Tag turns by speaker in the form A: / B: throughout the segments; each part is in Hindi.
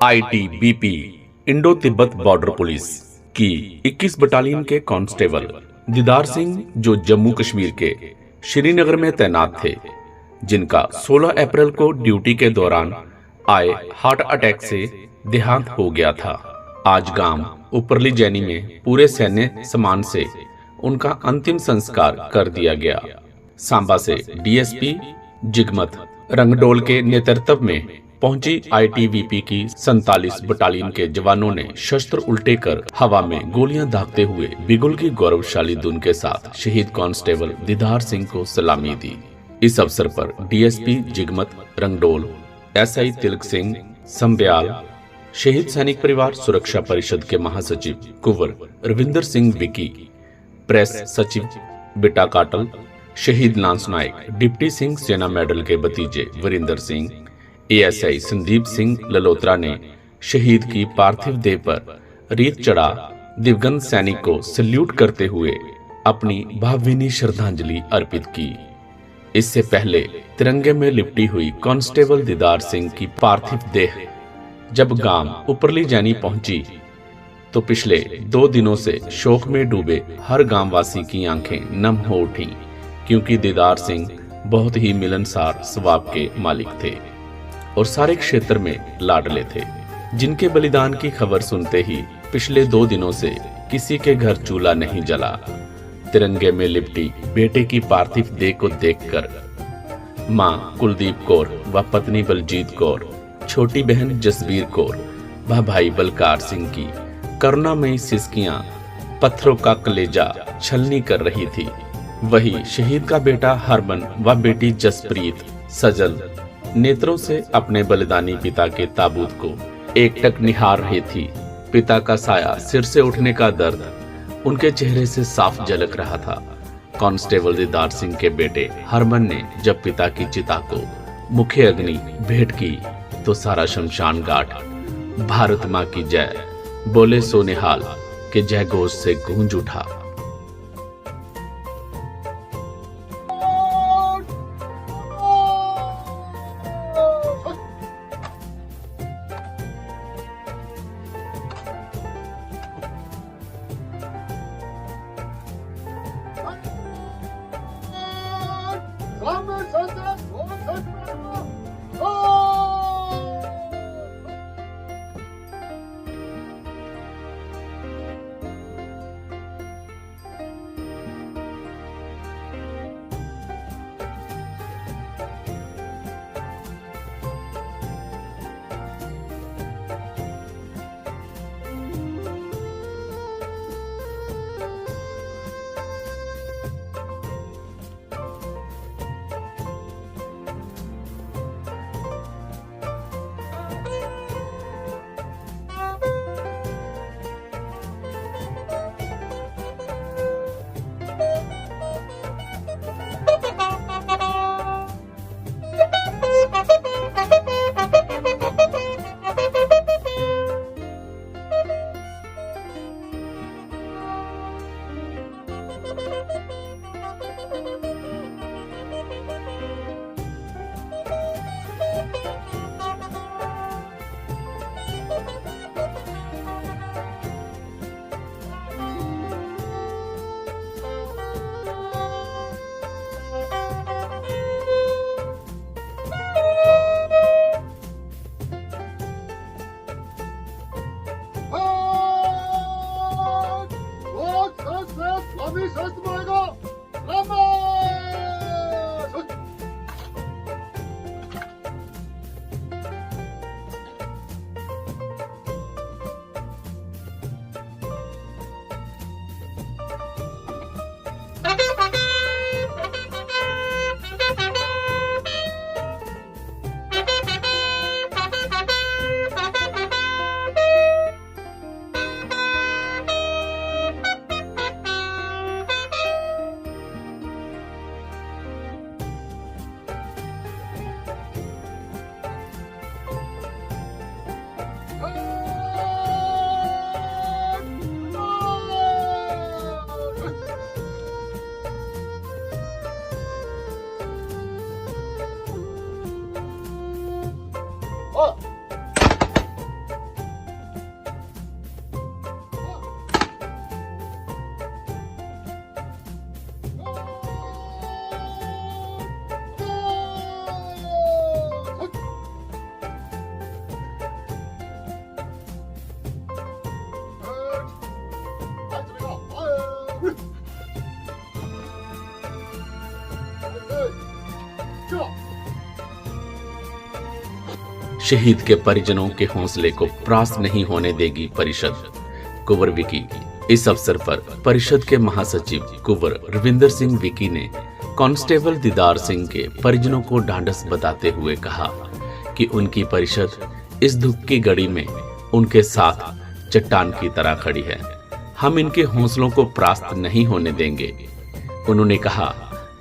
A: ITBP Indo Tibet border police की 21 बटालियन के कांस्टेबल दीदार सिंह जो जम्मू कश्मीर के श्रीनगर में तैनात थे, जिनका 16 अप्रैल को ड्यूटी के दौरान आए हार्ट अटैक से देहांत हो गया था। आज गांव उपरली जैनी में पूरे सैन्य सम्मान से उनका अंतिम संस्कार कर दिया गया। सांबा से डीएसपी जिगमत रंगडोल के नेतृत्व में पहुंची आईटीबीपी की 47 बटालियन के जवानों ने शस्त्र उल्टे कर हवा में गोलियां दागते हुए बिगुल की गौरवशाली धुन के साथ शहीद कांस्टेबल दीदार सिंह को सलामी दी। इस अवसर पर डीएसपी जिगमत रंगडोल, एसआई तिलक सिंह संब्याल, शहीद सैनिक परिवार सुरक्षा परिषद के महासचिव कुंवर रविंदर सिंह विकी, प्रेस सचिव बिटा काटल, शहीद लांस नायक डिप्टी सिंह सेना मेडल के भतीजे वरिंदर सिंह, एएसआई संदीप सिंह ललोत्रा ने शहीद की पार्थिव देह पर रीत चढ़ा दिवंगत सैनिक को सल्यूट करते हुए अपनी भावभीनी श्रद्धांजलि अर्पित की। इससे पहले तिरंगे में लिपटी हुई कांस्टेबल दीदार सिंह की पार्थिव देह जब गांव उपरली जैनी पहुंची तो पिछले 2 दिनों से शोक में डूबे हर गांववासी की आंखें नम हो उठी, क्योंकि दीदार सिंह बहुत ही मिलनसार स्वभाव के मालिक थे और सारे क्षेत्र में लाडले थे, जिनके बलिदान की खबर सुनते ही पिछले 2 दिनों से किसी के घर चूल्हा नहीं जला। तिरंगे में लिपटी बेटे की पार्थिव देह को देखकर मां कुलदीप कौर व पत्नी बलजीत कौर, छोटी बहन जसबीर कौर व भाई बलकार सिंह की करुणामयी सिसकियां पत्थरों का कलेजा छलनी कर रही थी। वही शहीद का बेटा हरमन व बेटी जसप्रीत सजल नेत्रों से अपने बलिदानी पिता के ताबूत को एकटक निहार रही थी। पिता का साया सिर से उठने का दर्द उनके चेहरे से साफ झलक रहा था। कांस्टेबल दीदार सिंह के बेटे हरमन ने जब पिता की चिता को मुख्य अग्नि भेंट की तो सारा शमशान घाट भारत मां की जय बोले सोनिहाल के जय घोष से गूंज उठा। शहीद के परिजनों के हौसले को परास्त नहीं होने देगी परिषद, कुंवर विकी। इस अवसर पर परिषद के महासचिव कुंवर रविंदर सिंह विकी ने कांस्टेबल दीदार सिंह के परिजनों को ढांढस बताते हुए कहा कि उनकी परिषद इस दुख की घड़ी में उनके साथ चट्टान की तरह खड़ी है। हम इनके हौसलों को परास्त नहीं होने देंगे। उन्होंने कहा,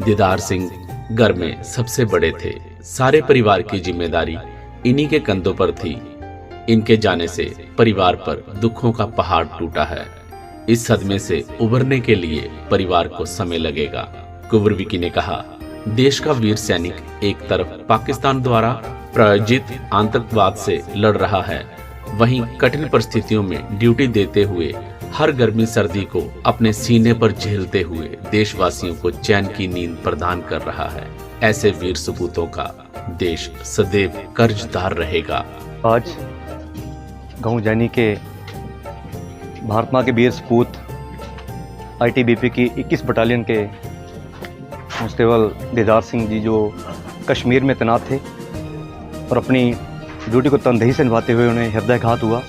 A: दीदार सिंह घर में सबसे बड़े थे, सारे परिवार की जिम्मेदारी इन्हीं के कंधों पर थी। इनके जाने से परिवार पर दुखों का पहाड़ टूटा है। इस सदमे से उबरने के लिए परिवार को समय लगेगा। कुंवर विकी ने कहा, देश का वीर सैनिक एक तरफ पाकिस्तान द्वारा प्रायोजित आतंकवाद से लड़ रहा है, वहीं कठिन परिस्थितियों में ड्यूटी देते हुए हर गर्मी सर्दी को अपने सीने पर झेलते हुए देशवासियों को चैन की नींद प्रदान कर रहा है। ऐसे वीर सपूतों का देश सदैव कर्जदार रहेगा।
B: आज गांव जानी के भारत माँ के वीर सपूत आईटीबीपी की 21 बटालियन के कांस्टेबल दीदार सिंह जी जो कश्मीर में तैनात थे और अपनी ड्यूटी को तनदेही से निभाते हुए उन्हें हृदयाघात हुआ।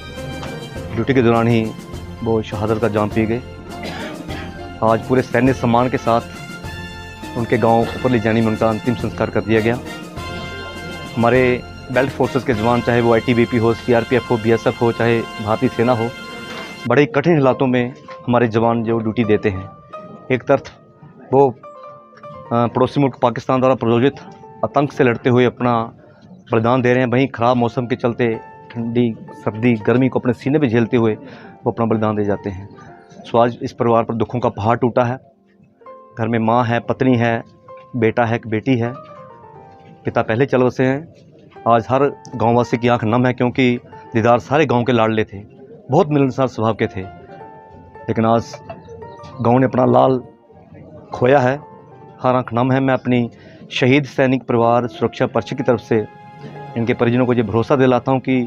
B: ड्यूटी के दौरान ही वो शहादत का जाम पी गए। आज पूरे सैन्य सम्मान के साथ उनके गांव ऊपरली जानी में उनका अंतिम संस्कार कर दिया गया। हमारे बेल्ट फोर्सेस के जवान, चाहे वो आईटीबीपी हो, सीआरपीएफ हो, बीएसएफ हो, चाहे भारतीय सेना हो, बड़े कठिन हालातों में हमारे जवान जो ड्यूटी देते हैं। एक तरफ वो पड़ोसी मुल्क पाकिस्तान द्वारा प्रायोजित आतंक से लड़ते हुए अपना बलिदान दे रहे हैं, वहीं ख़राब मौसम के चलते ठंडी सर्दी गर्मी को अपने सीने पे झेलते हुए वो अपना बलिदान दे जाते हैं। सो आज इस परिवार पर दुखों का पहाड़ टूटा है। घर में माँ है, पत्नी है, बेटा है, बेटी है, पिता पहले चल बसे हैं। आज हर गाँववासी की आंख नम है, क्योंकि दीदार सारे गाँव के लाडले थे, बहुत मिलनसार स्वभाव के थे। लेकिन आज गाँव ने अपना लाल खोया है, हर आंख नम है। मैं अपनी शहीद सैनिक परिवार सुरक्षा परिषद की तरफ से इनके परिजनों को ये भरोसा दिलाता हूँ कि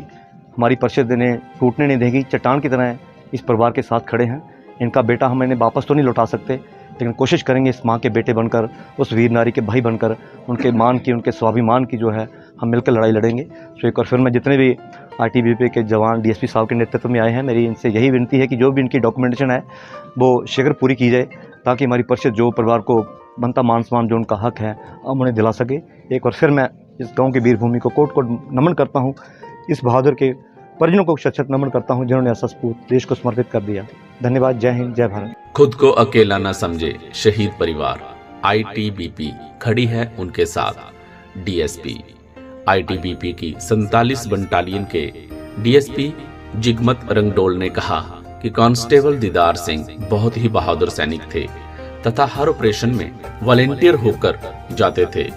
B: हमारी परिषद इन्हें टूटने नहीं देगी। चट्टान की तरह इस परिवार के साथ खड़े हैं। इनका बेटा हम इन्हें वापस तो नहीं लौटा सकते, लेकिन कोशिश करेंगे इस माँ के बेटे बनकर, उस वीर नारी के भाई बनकर, उनके मान की, उनके स्वाभिमान की जो है हम मिलकर लड़ाई लड़ेंगे। तो एक बार फिर मैं जितने भी आईटीबीपी के जवान डीएसपी साहब के नेतृत्व में आए हैं, मेरी इनसे यही विनती है कि जो भी इनकी डॉक्यूमेंटेशन है वो शीघ्र पूरी की जाए, ताकि हमारी परिषद जो परिवार को बनता मान सम्मान जो उनका हक है हम उन्हें दिला सके। एक बार फिर मैं इस गांव की वीर भूमि को कोट कोट नमन करता हूं। इस बहादुर के परिजनों को शत नमन करता हूं, जिन्होंने ऐसा सपूत देश को समर्पित कर दिया। धन्यवाद। जय हिंद, जय भारत।
A: खुद को अकेला न समझे शहीद परिवार, आईटीबीपी खड़ी है उनके साथ। डीएसपी आईटीबीपी की 47 बटालियन के डीएसपी जिगमत रंगडोल ने कहा कि कांस्टेबल दीदार सिंह बहुत ही बहादुर सैनिक थे तथा हर ऑपरेशन में वॉलेंटियर होकर जाते थे।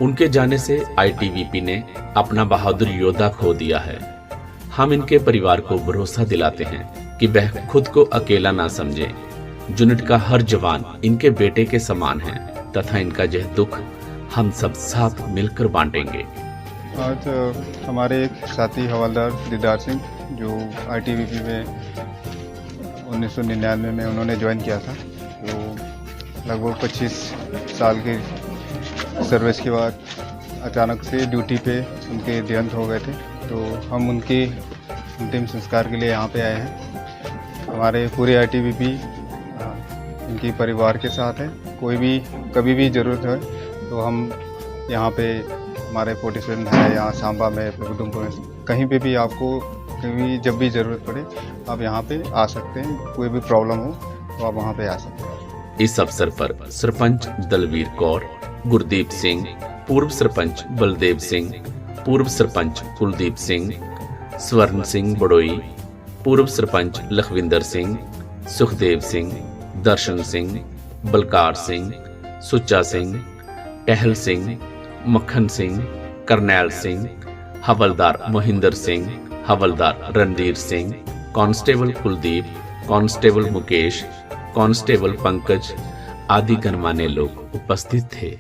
A: उनके जाने से आईटीबीपी ने अपना बहादुर योद्धा खो दिया है। हम इनके परिवार को भरोसा दिलाते हैं कि वह खुद को अकेला ना समझे। यूनिट का हर जवान इनके बेटे के समान है तथा इनका यह दुख हम सब साथ मिलकर बांटेंगे।
C: आज हमारे एक साथी हवलदार दीदार सिंह जो आईटीबीपी में 1999 में उन्होंने ज्वाइन किया था, तो लगभग 25 साल की सर्विस के बाद अचानक से ड्यूटी पे उनके देहांत हो गए थे। तो हम उनके अंतिम संस्कार के लिए यहाँ पे आए हैं। हमारे पूरे आईटीबीपी इनकी परिवार के साथ है। कोई भी कभी भी ज़रूरत है तो हम यहाँ पे हमारे 47 है, यहाँ सांबा में, उधमपुर में, कहीं पे भी आपको कभी जब भी ज़रूरत पड़े आप यहाँ पे आ सकते हैं। कोई भी प्रॉब्लम हो तो आप वहाँ पे आ सकते हैं।
A: इस अवसर पर सरपंच दलवीर कौर, गुरदीप सिंह, पूर्व सरपंच बलदेव सिंह, पूर्व सरपंच कुलदीप सिंह, स्वर्ण सिंह बड़ोई, पूर्व सरपंच लखविंदर सिंह, सुखदेव सिंह, दर्शन सिंह, बलकार सिंह, सुच्चा सिंह, टहल सिंह, मक्खन सिंह, करनैल सिंह, हवलदार मोहिंदर सिंह, हवलदार Randhir Singh, constable Kuldeep, constable Mukesh, constable Pankaj आदि गणमान्य लोग उपस्थित थे।